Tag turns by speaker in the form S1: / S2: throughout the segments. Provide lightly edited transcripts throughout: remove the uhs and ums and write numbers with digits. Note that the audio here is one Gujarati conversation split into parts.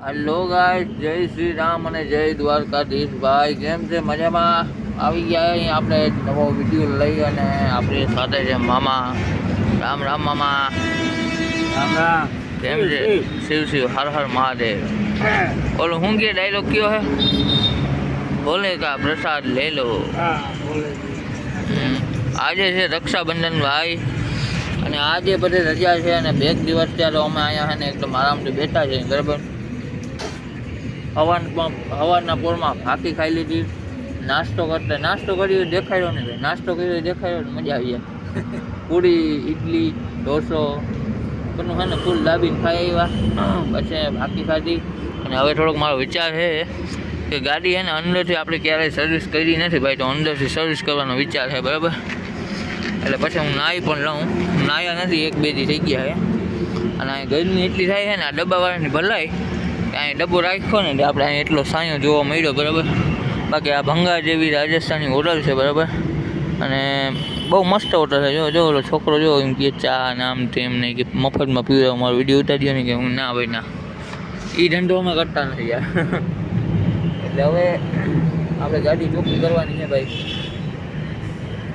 S1: हेलो गाइस, जय श्री राम અને જય દ્વારકાધીશ ભાઈ. કેમ છે? મજામાં? આવી ગયા અહીં આપણે નવો વિડીયો લઈ અને આપણી સાથે છે મામા. રામ રામ મામા.
S2: રામ રામ.
S1: કેમ છે? શિવ શિવ હર હર મહાદેવ. ઓલો હું કે ડાયલોગ કયો હે? બોલે કા પ્રસાદ લે લો. આજે છે રક્ષાબંધન ભાઈ, અને આજે બધી રજા છે અને બે દિવસ ત્યારે અમે અહીંયા છે ને એકદમ આરામથી બેઠા છે. બરાબર, હવાના પોરમાં ફાંકી ખાઈ લીધી, નાસ્તો કર્યો દેખાડ્યો ને ભાઈ, નાસ્તો કર્યો દેખાડ્યો ને મજા આવી જાય. પૂરી, ઇડલી, ઢોસો બધું છે ને ફૂલ દાબીને ખાઈ આવ્યા. પછી ફાંકી ખાધી અને હવે થોડોક મારો વિચાર છે કે ગાડી છે ને અંદરથી આપણે ક્યારેય સર્વિસ કરી નથી ભાઈ, તો અંદરથી સર્વિસ કરવાનો વિચાર છે. બરાબર, એટલે પછી હું નાહી પણ લઉં. નાહ્યા નથી, 1-2 દી થઈ ગયા છે. અને અહીં ગરમી એટલી થાય છે ને, આ ડબ્બાવાળાની ભલાઈ અહીં ડબ્બો રાખ્યો ને આપણે અહીં એટલો સાયો જોવા મળ્યો. બરાબર, બાકી આ ભંગાર જેવી રાજસ્થાની હોટલ છે. બરાબર, અને બહુ મસ્ત હોટલ છે. જો ઓલો છોકરો જો એમ કે ચા નામ તેમ નહીં કે મફતમાં પીવડાવો. મારો વિડીયો ઉતાર્યો ને કે હું ના ભાઈ ના, એ ધંધો અમે કરતા નથી યાર. એટલે હવે આપણે ગાડી ચોખ્ખી કરવાની છે ભાઈ.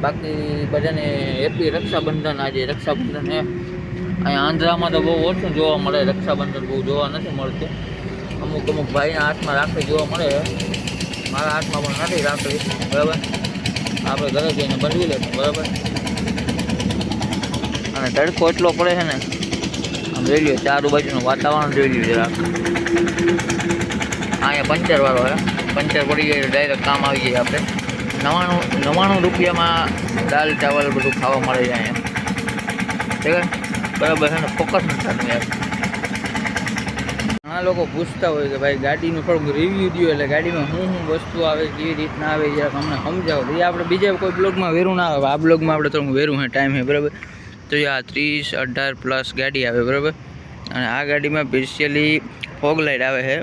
S1: બાકી બધાને હેપી રક્ષાબંધન. આજે રક્ષાબંધન છે. અહીંયા આંધ્રામાં તો બહુ ઓછું જોવા મળે રક્ષાબંધન, બહુ જોવા નથી મળતું. અમુક ભાઈના હાથમાં રાખડી જોવા મળે, મારા હાથમાં પણ નથી રાખડી. બરાબર, આપણે ઘરે જઈને બંધવી લઈશું. બરાબર, અને તડકો એટલો પડે છે ને, આમ જોઈ લ્યો ચારો બાજુનું વાતાવરણ જોઈ લ્યો જરાક. અહીંયા પંચરવાળો છે, પંચર પડી જાય તો ડાયરેક્ટ કામ આવી જાય. આપણે 99 રૂપિયામાં દાલ ચાવલ બધું ખાવા મળે છે અહીંયા. ઠીક છે? બરાબર છે ને, ફોકસ નથી થતું યાર. ઘણા લોકો પૂછતા હોય કે ભાઈ ગાડીનું થોડુંક રિવ્યૂ દો, એટલે ગાડીમાં શું વસ્તુ આવે, કેવી રીતના આવે, જરાક અમને સમજાવો. એ આપણે બીજા કોઈ બ્લોગમાં વેરું ના આવે, આ બ્લોગમાં આપણે થોડુંક વેરું છે, ટાઈમ છે. બરાબર, તો આ 30-18+ ગાડી આવે. બરાબર, અને આ ગાડીમાં સ્પેશિયલી ફોગ લાઇટ આવે છે.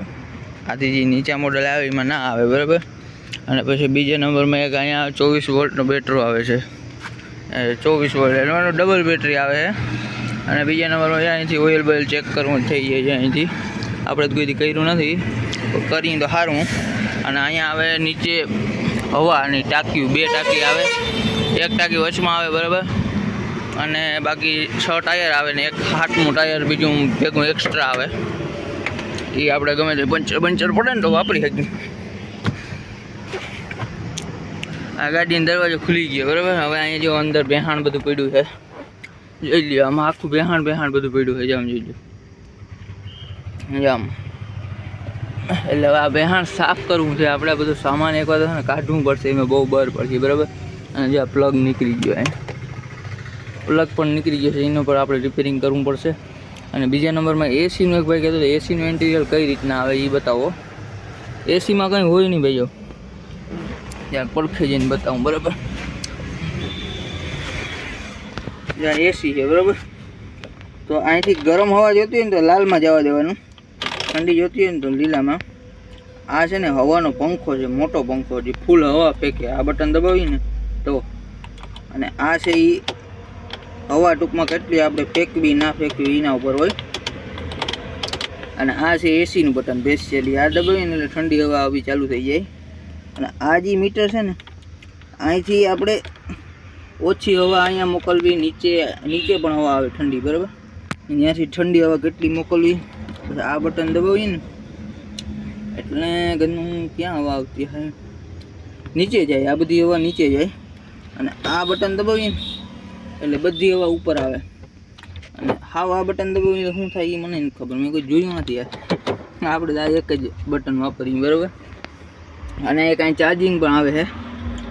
S1: આથી જે નીચા મોડલ આવે એમાં ના આવે. બરાબર, અને પછી બીજા નંબરમાં એક અહીંયા 24 વોલ્ટનો બેટરો આવે છે. 24 વોલ્ટ એનો ડબલ બેટરી આવે છે. અને બીજા નંબરમાં અહીંથી ઓઇલ બોઇલ ચેક કરવું થઈ જાય છે. અહીંથી આપણે તો કોઈથી કર્યું નથી, કરીને તો સારું. અને અહીંયા આવે નીચે હવાની ટાંકી, 2 ટાંકી આવે, 1 ટાંકી વચમાં આવે. બરાબર, અને બાકી 6 ટાયર આવે ને 1 હાથનું ટાયર બીજું ભેગું એક્સ્ટ્રા આવે. એ આપણે ગમે તે પંચર પડે ને તો વાપરી શકીએ. આ ગાડીનો દરવાજો ખુલી ગયો. બરાબર, હવે અહીંયા જો અંદર બેહાણ બધું પડ્યું છે, જોઈ લ્યો. આમાં આખું બેહાણ બધું પડ્યું છે. જામ જોઈ લો, જામ. એટલે હવે આ બેહાણ સાફ કરવું છે આપણે. બધું સામાન એક વાર ને કાઢવું પડશે, એમાં બહુ બર પડશે. બરાબર, અને જે આ પ્લગ નીકળી ગયો, પ્લગ પણ નીકળી ગયો છે, એનો પર આપણે રિપેરિંગ કરવું પડશે. અને બીજા નંબરમાં એસીનું એક ભાઈ કહેતો એસીનું એન્ટિરિયર કઈ રીતના આવે એ બતાવો. એસીમાં કંઈ હોય નહીં ભાઈ, જો ત્યાં પડખે જઈને બતાવું. બરાબર, જ્યાં એસી છે. બરાબર, તો અહીંથી ગરમ હવા જોતી હોય ને તો લાલમાં જવા દેવાનું, ઠંડી જોતી હોય ને તો લીલામાં. આ છે ને હવાનો પંખો છે, મોટો પંખો, જે ફૂલ હવા ફેંકે. આ બટન દબાવીને તો, અને આ છે એ હવા ટૂંકમાં કેટલી આપણે ફેંકવી ના ફેંકવી એના ઉપર હોય. અને આ છે એસીનું બટન સ્પેશિયલી. આ દબાવીને એટલે ઠંડી હવા આવી ચાલુ થઈ જાય. અને આ જે મીટર છે ને, અહીંથી આપણે ઓછી હવા અહીંયા મોકલવી, નીચે પણ હવા આવે ઠંડી. બરાબર, ત્યાંથી ઠંડી હવા કેટલી મોકલવી. પછી આ બટન દબાવીએ ને એટલે ઘરનું ક્યાં હવા આવતી હોય, નીચે જાય. આ બધી હવા નીચે જાય. અને આ બટન દબાવીએ ને એટલે બધી હવા ઉપર આવે. અને હાવ આ બટન દબાવીને શું થાય એ મને નથી ખબર, મેં કોઈ જોયું નથી યાર. આપણે આ એક જ બટન વાપરીએ. બરાબર, અને એક અહીં ચાર્જિંગ પણ આવે છે,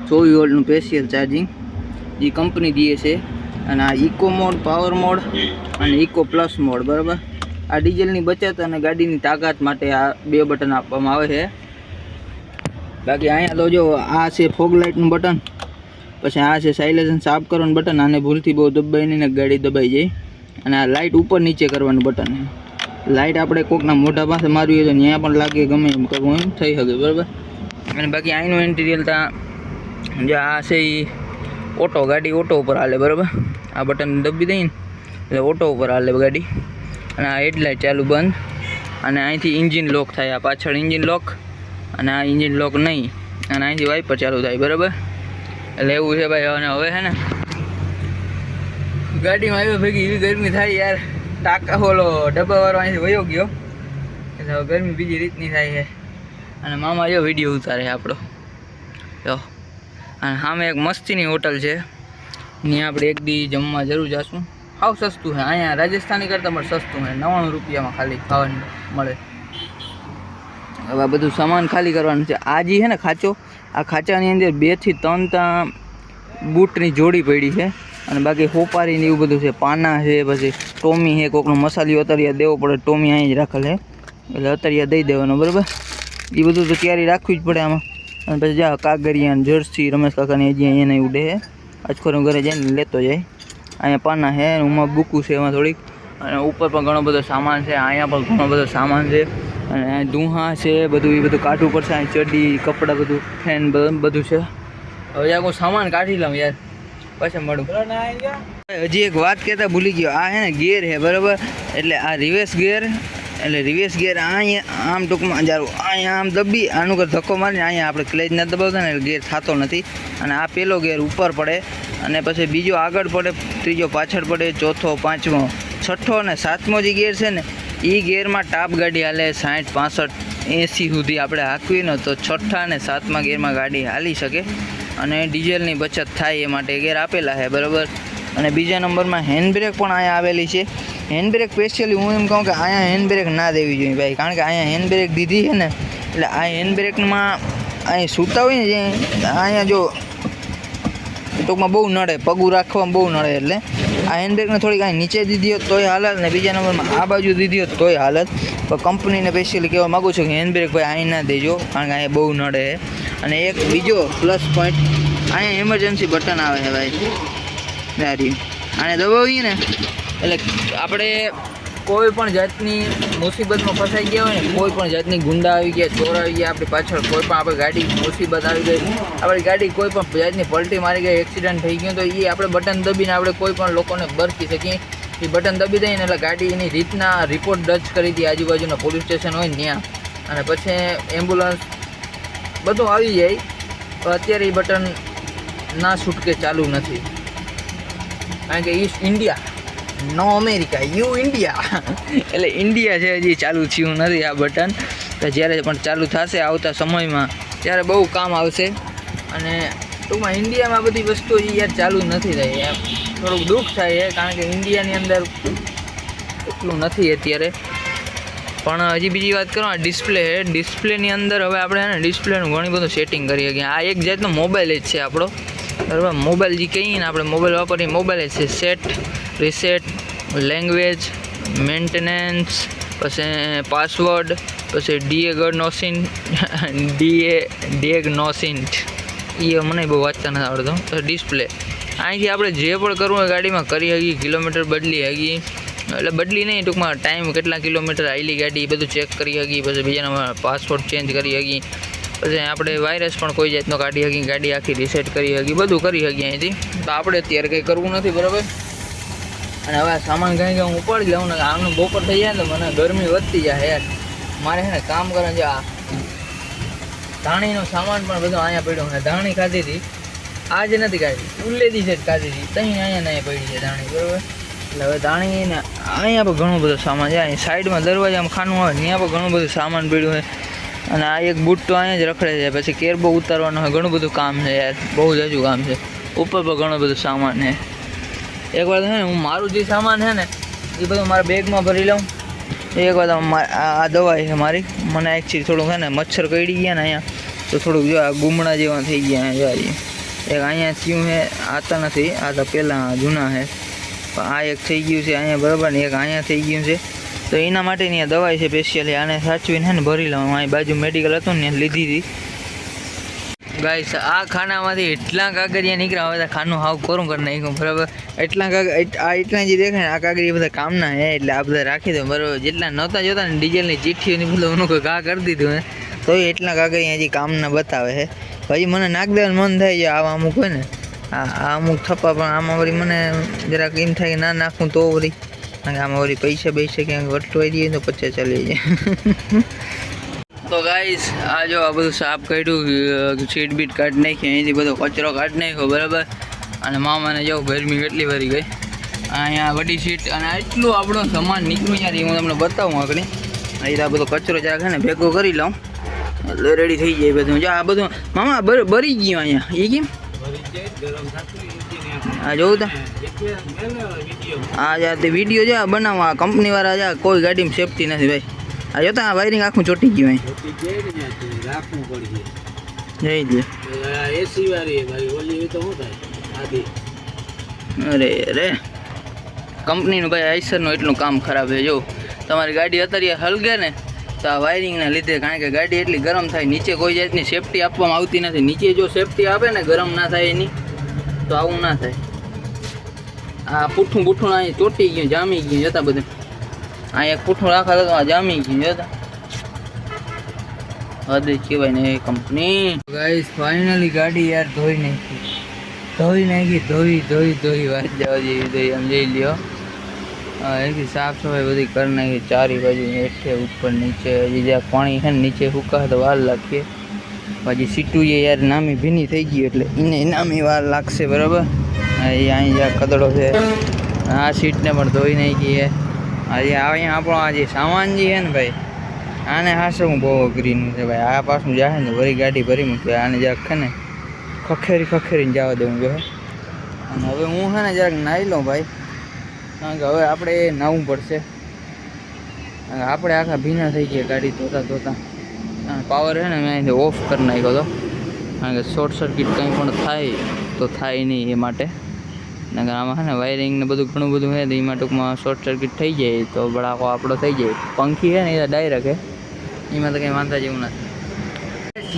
S1: 24 વોલ્ટનું સ્પેશિયલ ચાર્જિંગ, જે કંપની દે છે. અને આ ઇકો મોડ, પાવર મોડ અને ઇકો પ્લસ મોડ. બરાબર, આ ડીઝલની બચત અને ગાડીની તાકાત માટે આ 2 બટન આપવામાં આવે છે. બાકી અહીંયા તો જો આ છે ફોગ લાઇટનું બટન, પછી આ છે સાયલેન્સર સાફ કરવાનું બટન. આને ભૂલથી બહુ દબાઈ નહીં, ગાડી દબાઈ જાય. અને આ લાઇટ ઉપર નીચે કરવાનું બટન. લાઇટ આપણે કોકના મોઢા પાસે મારવી હોય તો ત્યાં પણ લાગે, ગમે એમ કરવું એમ થઈ શકે. બરાબર, અને બાકી અહીંનું એન્ટિરિયર ત્યાં જે આ છે એ ઓટો, ગાડી ઓટો ઉપર હાલે. બરાબર, આ બટન દબી દઈએ ને એટલે ઓટો ઉપર હાલે ગાડી. અને આ હેડલાઇટ ચાલુ બંધ, અને અહીંથી ઇન્જિન લોક થાય. આ પાછળ ઇન્જિન લોક અને આ ઇન્જિન લોક નહીં, અને અહીંથી વાઇપર ચાલુ થાય. બરાબર, એટલે એવું છે ભાઈ. અને હવે છે ને ગાડીમાં આવ્યો ભેગી એવી ગરમી થાય યાર. ટાંકા ઓલો ડબ્બાવાળો અહીંથી વયો ગયો એટલે હવે ગરમી બીજી રીતની થાય છે. અને મામા જો વિડીયો ઉતારે આપણો જો. અને સામે એક મસ્તીની હોટલ છે, ત્યાં આપણે એક દી જમવા જરૂર જઈશું. સાવ સસ્તું છે અહીંયા, રાજસ્થાની કરતાં પણ સસ્તું છે. 99 રૂપિયામાં ખાલી ખાવાનું મળે. હવે આ બધું સામાન ખાલી કરવાનું છે. આ જે છે ને ખાંચો, આ ખાંચાની અંદર 2 થી 3 બૂટની જોડી પડી છે. અને બાકી હોપારી ને એવું બધું છે, પાના છે, પછી ટોમી છે, કોકનો મસાલીઓ અતરિયા દેવો પડે. ટોમી અહીં જ રાખેલ છે એટલે અતરિયા દઈ દેવાનો. બરાબર, એ બધું તો તૈયારી રાખવી જ પડે આમાં. અને પછી જા કાગરિયા જર્સી રમેશ કાકાની હજી અહીંયા ઉડે છે. આજખોર ઘરે જઈને લેતો જાય. અહીંયા પાના છે, ઉમાં બુકું છે એમાં થોડીક. અને ઉપર પણ ઘણો બધો સામાન છે, અહીંયા પણ ઘણો બધો સામાન છે. અને દુહા છે, બધું એ બધું કાઢવું પડશે. અહીં ચડ્ડી, કપડાં, બધું ફેન બધું છે. હવે યાર કોઈ સામાન કાઢી લઉં યાર, પછી મળું. હજી એક વાત કહેતા ભૂલી ગયો. આ છે ને ગિયર છે, બરાબર, એટલે આ રિવર્સ ગિયર. એટલે રિવર્સ ગિયર અહીંયા આમ ટૂંકમાં જારું અહીંયા આમ દબી આનું કર ધક્કો મારીને અહીંયા આપણે ક્લેજ ના દબાવતા ને એટલે ગિયર થતો નથી. અને આ પહેલો ગિયર ઉપર પડે, અને પછી બીજો આગળ પડે, ત્રીજો પાછળ પડે, ચોથો, પાંચમો, છઠ્ઠો અને સાતમો જે ગિયર છે ને એ ગિયરમાં ટાપ ગાડી હાલે 60, 65, 80 સુધી આપણે હાંકવી ને તો છઠ્ઠા અને સાતમા ગિયરમાં ગાડી હાલી શકે. અને ડીઝલની બચત થાય એ માટે ગિયર આપેલા છે. બરાબર, અને બીજા નંબરમાં હેન્ડ બ્રેક પણ અહીંયા આવેલી છે. હેન્ડ બ્રેક સ્પેશિયલી હું એમ કહું કે અહીંયા હેન્ડ બ્રેક ના દેવી જોઈએ ભાઈ, કારણ કે અહીંયા હેન્ડ બ્રેક દીધી છે ને એટલે આ હેન્ડ બ્રેકમાં અહીં સૂતા હોય ને જે અહીંયા જો ટૂંકમાં બહુ નડે, પગું રાખવામાં બહુ નડે. એટલે આ હેન્ડ બ્રેકને થોડીક અહીં નીચે દીધી હોત તોય હાલત, ને બીજા નંબરમાં આ બાજુ દીધી હોત તોય હાલત. પણ કંપનીને સ્પેશિયલી કહેવા માગું છું કે હેન્ડ બ્રેક ભાઈ અહીં ના દેજો, કારણ કે અહીંયા બહુ નડે. અને એક બીજો પ્લસ પોઈન્ટ, અહીંયા ઇમરજન્સી બટન આવે છે ભાઈ. દારી આને દબાવીએ ને એટલે આપણે કોઈ પણ જાતની મુસીબતમાં ફસાઈ ગયા હોય ને, કોઈ પણ જાતની ગુંડા આવી ગયા, ચોર આવી ગયા, આપણી પાછળ કોઈ પણ આપણે ગાડી મુસીબત આવી ગઈ, આપણી ગાડી કોઈ પણ જાતની પલટી મારી ગઈ, એક્સિડન્ટ થઈ ગયું, તો એ આપણે બટન દબીને આપણે કોઈ પણ લોકોને બરકી શકીએ. એ બટન દબી દઈએ ને એટલે ગાડી એની રીતના રિપોર્ટ દર્જ કરી દઈએ આજુબાજુના પોલીસ સ્ટેશન હોય ને ત્યાં. અને પછી એમ્બ્યુલન્સ બધું આવી જાય. તો અત્યારે એ બટન ના છૂટકે ચાલુ નથી, કારણ કે ઈસ્ટ ઇન્ડિયા, નો અમેરિકા, યુ ઇન્ડિયા. એટલે ઇન્ડિયા છે, હજી ચાલુ થયું નથી આ બટન. તો જ્યારે પણ ચાલુ થશે આવતા સમયમાં ત્યારે બહુ કામ આવશે. અને ટૂંકમાં ઇન્ડિયામાં બધી વસ્તુઓ યાર ચાલુ નથી થઈ, એમ થોડુંક દુઃખ થાય છે, કારણ કે ઇન્ડિયાની અંદર એટલું નથી અત્યારે. પણ હજી બીજી વાત કરો, આ ડિસ્પ્લે છે, ડિસ્પ્લેની અંદર હવે આપણે છે ને ડિસ્પ્લેનું ઘણી બધું સેટિંગ કરી શકીએ. આ એક જાતનો મોબાઈલ જ છે આપણો, બરાબર. મોબાઈલ જે કહીએ ને આપણે મોબાઈલ વાપરીએ, મોબાઈલ જ છે. સેટ, રીસેટ, લેંગ્વેજ, મેન્ટેનન્સ, પછી પાસવર્ડ, પછી ડિએગ્નોસિન્ટ એ મને બહુ વાંચતા નથી આવડતું. તો ડિસ્પ્લે અહીંથી આપણે જે પણ કરવું હોય ગાડીમાં કરી શકીએ, કિલોમીટર બદલી શકીએ, એટલે બદલી નહીં ટૂંકમાં ટાઈમ કેટલા કિલોમીટર આવેલી ગાડી એ બધું ચેક કરી શકીએ. પછી બીજાના પાસવર્ડ ચેન્જ કરી શકીએ. પછી આપણે વાયરસ પણ કોઈ જાતનો કાઢી શકીએ, ગાડી આખી રિસેટ કરી શકીએ, બધું કરી શકીએ અહીંથી. તો આપણે અત્યારે કંઈ કરવું નથી, બરાબર. અને હવે સામાન કંઈ હું ઉપાડી લઉં ને, આમનું બપોર થઈ જાય ને તો મને ગરમી વધતી જાય યાર. મારે છે ને કામ કરે છે. આ ધાણીનો સામાન પણ બધો અહીંયા પડ્યો છે. ધાણી ખાધી હતી, આજે નથી ખાધી, ઉલ્લેદી છે ખાધી હતી, ત્યાં અહીંયા પડી છે ધાણી, બરાબર. એટલે હવે ધાણી ને અહીંયા પણ ઘણો બધો સામાન છે. અહીં સાઈડમાં દરવાજામાં ખાનું આવે ત્યાં પણ ઘણું બધું સામાન પડ્યું છે. અને આ એક બૂટ તો અહીંયા જ રખડે છે. પછી કેરબો ઉતારવાનો હોય, ઘણું બધું કામ છે યાર, બહુ જ હજુ કામ છે. ઉપર પર ઘણું બધું સામાન છે. એકવાર છે ને હું મારું જે સામાન છે ને એ બધું મારા બેગમાં ભરી લઉં. એકવાર આ દવાઈ છે મારી, મને એકચુઅલી થોડુંક છે ને મચ્છર કરડી ગયા ને અહીંયા, તો થોડુંક જો આ ગુમડા જેવા થઈ ગયા જોઈએ. એક અહીંયા થયું છે, આતા નથી, આ તો પહેલાં જૂના છે, પણ આ એક થઈ ગયું છે અહીંયા, બરાબર ને, એક અહીંયા થઈ ગયું છે. તો એના માટેની આ દવાઈ છે સ્પેશિયલી, આને સાચવીને છે ને ભરી લઉં. અહીં બાજુ મેડિકલ હતું ને લીધી હતી. ગાઈસ આ ખાનામાંથી એટલા કાગરિયા નીકળ્યા, હવે ખાનું હાવ કોરું કરી નાખ્યું, બરાબર. એટલા જે દેખાય ને આ કાગરિયા બધા કામના હે, એટલે આ બધા રાખી દો, બરાબર. જેટલા નહોતા જોતા ને ડીઝલની ચીઠ્ઠીઓની બધું એનું કોઈ ઘા કરી દીધું હે, તો એટલા કાગરિયા હજી કામના બતાવે છે. પછી મને નાખ દેવાનું મન થાય છે આવા અમુક હોય ને, આ અમુક થપ્પા, પણ આમાં વળી મને જરાક એમ થાય કે ના નાખું તો વળી અને આમાં વળી પૈસા ક્યાંક વટવાઈ દઈએ તો 50 ચાલી જાય. તો ગાઈસ આ જો આ બધું સાફ કર્યું, સીટ બીટ કાઢી નાખી, અહીંથી બધો કચરો કાઢી નાખ્યો બરાબર. અને મામાને જો ગરમી કેટલી ભરી ગઈ. અહીંયા વડી સીટ અને એટલું આપણો સામાન નીકળ્યું ત્યાંથી હું તમને બતાવું આગળ. અહીં આ બધો કચરો જરાક છે ને ભેગો કરી લઉં એટલે રેડી થઈ જાય બધું. જો આ બધું મામા બરી ગયું અહીંયા. એ કેમ? હા જોઉં તા આ જા તે વિડીયો છે બનાવવા કંપનીવાળા જા કોઈ ગાડીમાં સેફટી નથી ભાઈ. આ જોતા આ વાયરિંગ આખું ચોટી ગયું અહીં. જઈ દે અરે અરે કંપનીનું ભાઈ આઈસરનું એટલું કામ ખરાબ છે. જો તમારી ગાડી અત્યારે હલગે ને તો આ વાયરિંગના લીધે, કારણ કે ગાડી એટલી ગરમ થાય, નીચે કોઈ જાતની સેફટી આપવામાં આવતી નથી. નીચે જો સેફટી આપે ને ગરમ ના થાય એની તો આવું ના થાય. આ પૂઠું અહીં ચોટી ગયું, જામી ગયું જતા બધું. આ એક પૂઠું રાખા તો આ જામી ગયું જતા. હદ કહેવાય ને એ કંપની. ગાઈસ ફાઇનલી ગાડી યાર ધોઈ નાખી વાત જવા જેવી આમ જઈ લ્યો. એથી સાફ સફાઈ બધી કરી નાખી, ચારી બાજુ હેઠે ઉપર નીચે. હજી જ્યાં પાણી છે ને નીચે હુકા તો વાર લાગીએ. પછી સીટું એ યાર નામી ભીની થઈ ગઈ એટલે એને નામી વાર લાગશે બરાબર. એ અહીં જ્યાં કદડો છે આ સીટને પણ ધોઈ નાખી. હજી અહીંયા આપણો આ જે સામાન જે છે ને ભાઈ આને હાસવું બહુ અઘરીનું છે ભાઈ. આ પાછું જાય ને વળી ગાડી ભરી મૂકે. આને જરાક છે ને ખખેરીને જવા દેવું જોઈએ. અને હવે હું છે ને જરાક નાહી લઉં ભાઈ, કારણ કે હવે આપણે નાહવું પડશે. આપણે આખા ભીના થઈ ગયા ગાડી ધોતા. પાવર છે ને મેં અહીંથી ઓફ કરી નાખ્યો હતો, કારણ કે શોર્ટ સર્કિટ કંઈ પણ થાય તો થાય નહીં એ માટે. કારણ કે આમાં છે ને વાયરિંગ ને બધું ઘણું બધું છે તો એમાં ટૂંકમાં શોર્ટ સર્કિટ થઈ જાય તો બળાકો આપણો થઈ જાય. પંખી છે ને એ ડાયરેક્ટ છે, એમાં તો કંઈ વાંધા જેવું નથી.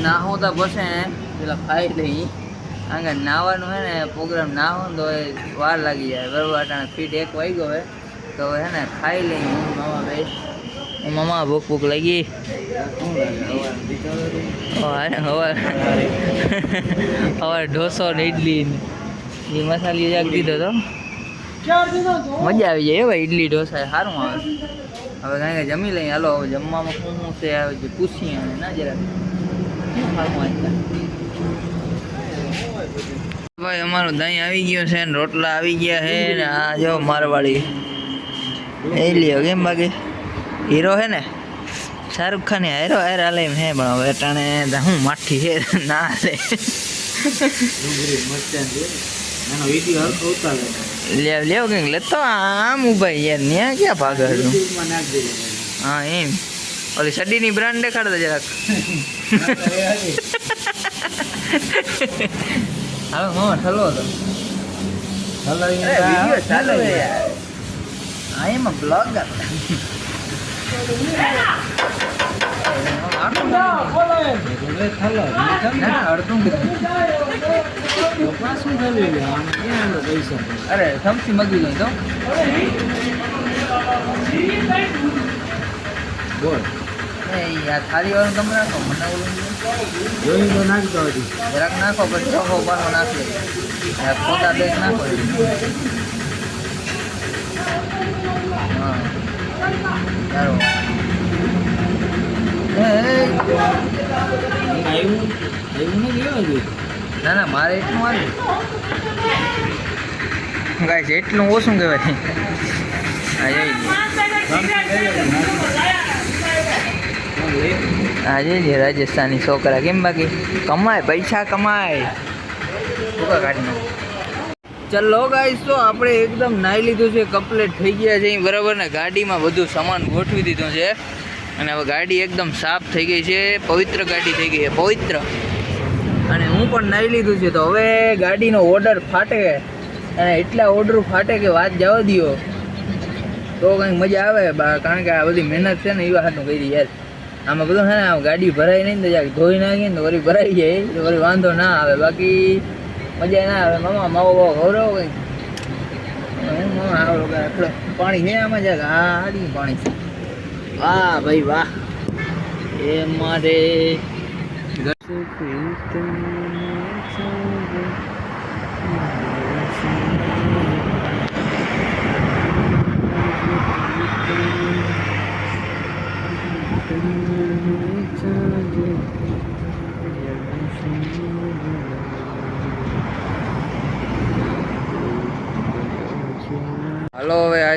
S1: નાહો તો પછી પેલા ખાઈ લઈ, કારણ કે નાહવાનું છે ને પ્રોગ્રામ નાહો તો વાર લાગી જાય બરાબર. અટાણે ફીટ 1 વાગ્યો હોય તો હવે છે ને ખાઈ લઈ. મામા ભૂખ લાગી. હવે ઢોસો ને ઇડલી એ મસાલી જાગ દીધો તો મજા આવી જાય ભાઈ. ઇડલી ઢોસા સારું આવે. હવે કારણ કે જમી લઈએ. હાલો હવે જમવામાં શું છે પૂછીએ ના જરાક ભાઈ. અમારો દહીં આવી ગયો છે ને રોટલા આવી ગયા છે ને આ જો મારવાડી એ લ્યો. કેમ બાકી હીરો હે ને શાહરુખ ખાન હેરો હાલે એમ હે, પણ હવે અટાણે હું માઠી છે ના લે લેવ કંઈક લેતો આમ ઉભાઈ યાર. ત્યાં ક્યાં ભાગે હતું? હા એમ ઓલી સડીની બ્રાન્ડ દેખાડતો જરાક. હવે મામા ઠલો હતો ચાલો હા એમાં બ્લોગ અરે સમસી મગી ગઈ તો બોલ થાળી વાળું તમે રાખો. મને ઓલું નાખતો જરાક નાખો પછી ચોખો પાનો નાખી ખોટા બેગ નાખો. હા સારું. ના ના મારે એટલું આવ્યું ગાય એટલું ઓછું કહેવાય. હા જઈ રાજસ્થાની છોકરા. કેમ બાકી કમાય પૈસા કમાય શું કાઢી. ચલો ગાઈસ તો આપણે એકદમ નાહી લીધું છે, કમ્પ્લીટ થઈ ગયા છે બરાબર ને. ગાડીમાં બધું સામાન ગોઠવી દીધું છે અને હવે ગાડી એકદમ સાફ થઈ ગઈ છે. પવિત્ર ગાડી થઈ ગઈ છે, પવિત્ર. અને હું પણ નાહી લીધું છે. તો હવે ગાડીનો ઓર્ડર ફાટે અને એટલા ઓર્ડર ફાટે કે વાત જવા દો તો કંઈક મજા આવે. કારણ કે આ બધી મહેનત છે ને એવા હાથનું કરી યાર. આમાં બધું છે ને ગાડી ભરાય નહીં તો જ્યાં ધોઈ નાખીએ ને તો વળી ભરાઈ જાય તો વળી વાંધો ના આવે. બાકી મજા ના આવે. મામા માવો બાવો ખવડાવો કંઈક. મામા આવો પાણી છે આમાં જાય. હા આડી પાણી છે. વાહ ભાઈ વાહ. એ મારે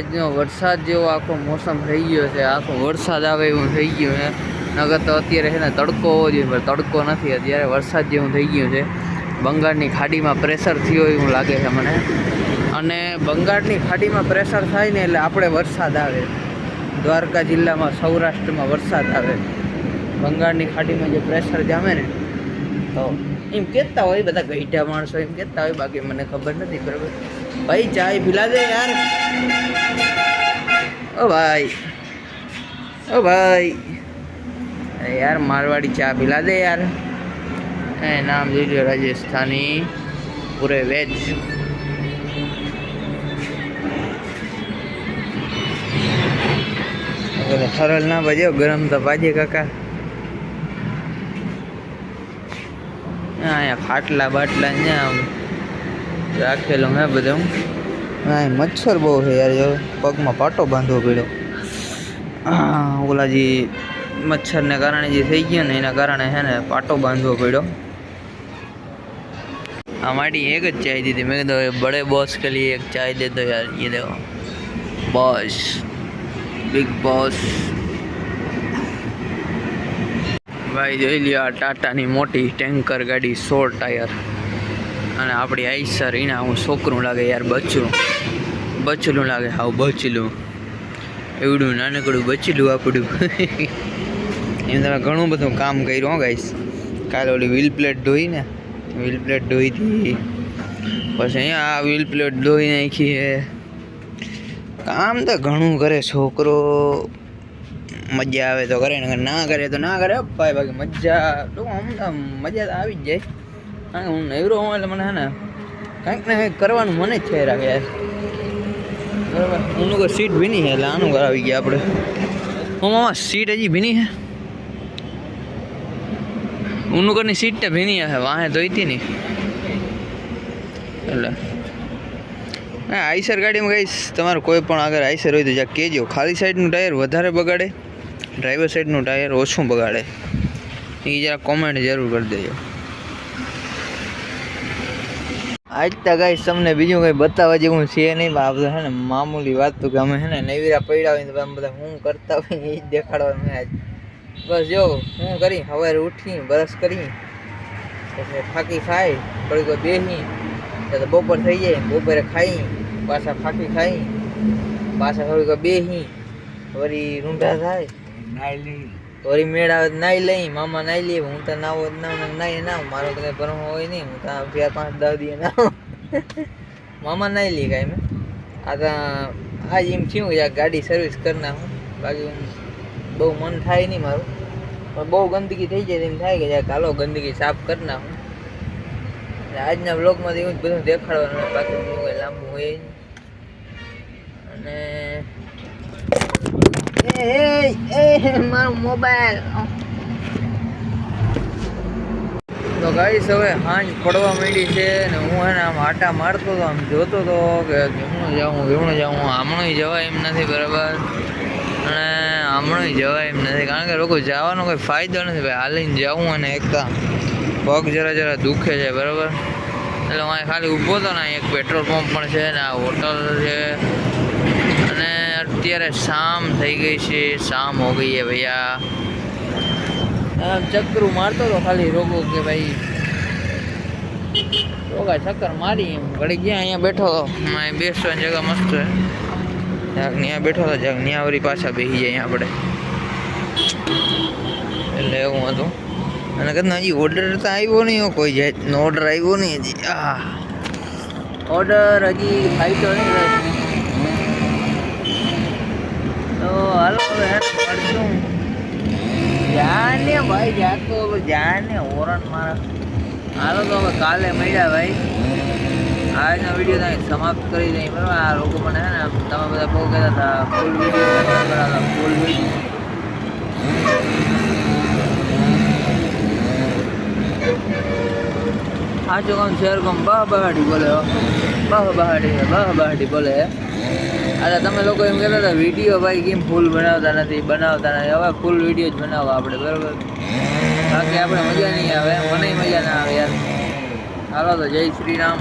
S1: આજનો વરસાદ જેવો આખો મોસમ થઈ ગયો છે, આખો વરસાદ આવે એવું થઈ ગયું છે. નગર તો અત્યારે છે ને તડકો હોવો જોઈએ, પણ તડકો નથી, અત્યારે વરસાદ જેવું થઈ ગયું છે. બંગાળની ખાડીમાં પ્રેશર થયો એવું લાગે છે મને, અને બંગાળની ખાડીમાં પ્રેશર થાય ને એટલે આપણે વરસાદ આવે. દ્વારકા જિલ્લામાં, સૌરાષ્ટ્રમાં વરસાદ આવે. બંગાળની ખાડીમાં જે પ્રેશર જામે ને, તો એમ કહેતા હોય બધા ગઈઢા માણસો, એમ કહેતા હોય, બાકી મને ખબર નથી. બરાબર ભાઈ, ચાય પીલા દે યાર. ઓ ભાઈ, ઓ ભાઈ, અરે યાર મારવાડી ચા પીલા દે યાર. એ નામ લીધો રાજસ્થાની પૂરે વેજ. સરળ ના બાજે, ગરમ તો બાજે કાકા. અહીંયા ખાટલા બાટલા ત્યાં રાખેલું હે બધું. હા, મચ્છર બહુ છે યાર, જો પગમાં પાટો બાંધવો પડ્યો. ઓલા જે મચ્છરને કારણે જે થઈ ગયો ને, એના કારણે છે ને પાટો બાંધવો પડ્યો. हमारी एक चाय दी थी, मैं कहा बड़े बॉस के लिए एक चाय दे दो यार. ये देखो बॉस, बिग बॉस भाई. જોઈ લ્યો આ ટાટાની મોટી ટેન્કર ગાડી, 16 ટાયર, અને આપણી આઈસર. એના હું છોકરું લાગે યાર, બચલું લાગે, હાવ બચલું, એવડું નાનકડું બચલું આપણું. એમ તમે ઘણું બધું કામ કર્યું હો ગાઈસ. કાલે ઓલી વ્હીલ પ્લેટ ધોઈ ને, વ્હીલ પ્લેટ ધોઈ હતી, પછી અહીંયા આ વ્હીલ પ્લેટ ધોઈ નાખી છે. કામ તો ઘણું કરે છોકરો. મજા આવે તો કરે, ને ના કરે તો ના કરે ભાઈ. બાકી મજા તો આમ મજા તો આવી જ જાય. કારણ કે હું નવરો હોઉં એટલે મને હે ને કંઈક ને કંઈક કરવાનું મને જ છે રાખે યાર. બરાબર, હું કોઈ સીટ ભીની છે એટલે આનું કરાવી ગયા આપણે. હું મામા સીટ હજી ભીની છે, ઉનુકરની સીટ તો ભીની હશે, વાહે ધોઈતી નહીં એટલે. હા, આઈસર ગાડીમાં ગઈશ, તમારું કોઈ પણ આગળ આઈસર હોય તો જ્યાં કહેજો. ખાલી સાઈડનું ટાયર વધારે બગાડે, ડ્રાઈવર સાઈડનું ટાયર ઓછું બગાડે, એ જરા કોમેન્ટ જરૂર કરી દેજો. આજ તો ગાઈસ તમને બીજું કંઈ બતાવવા જેવું છે નહીં. આ બધા છે ને મામૂલી વાત, તો કે અમે છે ને નવીરા પડ્યા હોય તો અમે બધા શું કરતા હોય એ જ દેખાડવાનું આજ. બસ જો હું કરી, સવારે ઉઠી બ્રશ કરી, પછી ફાંકી ખાઈ, થોડીક વાર બેસી, તો બપોર થઈ જાય, બપોરે ખાઈ, પાછા ફાંકી ખાઈ, પાછા થોડીક વાર બેસી, વળી રૂંઢા થાય, વળી મેળ આવે નાહી લઈ, મામા નાહી લે. હું તો નાવો નાહી ના, મારો તો કંઈ ભરમો હોય નહીં, હું તો 4-5-10 દિવસ નાહું. મામા નાહી લે કાંઈ. મેં આ તો આજ એમ થયું કે ગાડી સર્વિસ કરી નાખું. બાકી બહુ મન થાય નહીં મારું, પણ બહુ ગંદકી થઈ જાય એમ થાય કે યાર હાલો ગંદકી સાફ કરી નાખું. આજના બ્લોગમાં એવું જ બધું દેખાડવાનું હોય, બાકી બધું કંઈ લાંબુ હોય નહીં. અને મારો મોબાઈલ તો ગાઈસ હવે સાંજ પડવા માંડી છે ને હું એને આમ આટા મારતો હતો, આમ જોતો હતો કે કેમનું જાઉં, આમણું જવાય એમ નથી. બરાબર, અને આમણું જવાય એમ નથી, કારણ કે લોકો જવાનો કોઈ ફાયદો નથી ભાઈ. હાલીને જવું અને એકતા પગ જરા દુખે છે. બરાબર, એટલે હું ખાલી ઊભો હતો ને, એક પેટ્રોલ પંપ પણ છે ને આ હોટલ છે. અને અત્યારે શામ થઈ ગઈ છે, શામ હો ગઈ है भैया. ચક્કરું મારતો હતો ખાલી રોગો કે ભાઈ રોગા ચક્કર મારી. એમ ઘડી ગયા, અહીંયા બેઠો હતો, અહીંયા બેસવાની જગ્યા મસ્ત છે, જ્યાંક ત્યાં બેઠો હતો, જ્યાંક ત્યાં વળી પાછા બેસી જાય આપણે. એટલે એવું હતું. અને કદાચ હજી ઓર્ડર તો આવ્યો નહીં, કોઈ જાતનો ઓર્ડર આવ્યો નહીં હજી. ઓર્ડર હજી ફાઈટો નહીં. તો હાલો હવે મળશું. જાને ભાઈ, જાતો જાને ઓરન મારા. હાલો તો હવે કાલે મળ્યા ભાઈ. આજનો વિડીયો ત્યાં સમાપ્ત કરી દઈએ. બરાબર, આ લોકો મને હે ને તમે બધા બહુ કહેતા હતા ફૂલ વિડીયો બનાવતા, ફૂલ વિડીયો. સાચું કામ શેર કામ બહાડી બોલે, બહાડી બોલે. અરે તમે લોકો એમ કહેતા હતા વિડીયો ભાઈ કેમ ફૂલ બનાવતા નથી. હવે ફૂલ વિડીયો જ બનાવવા આપણે. બરાબર, બાકી આપણે મજા નહીં આવે, મને મજા ના આવે યાર. હાલો તો જય શ્રી રામ.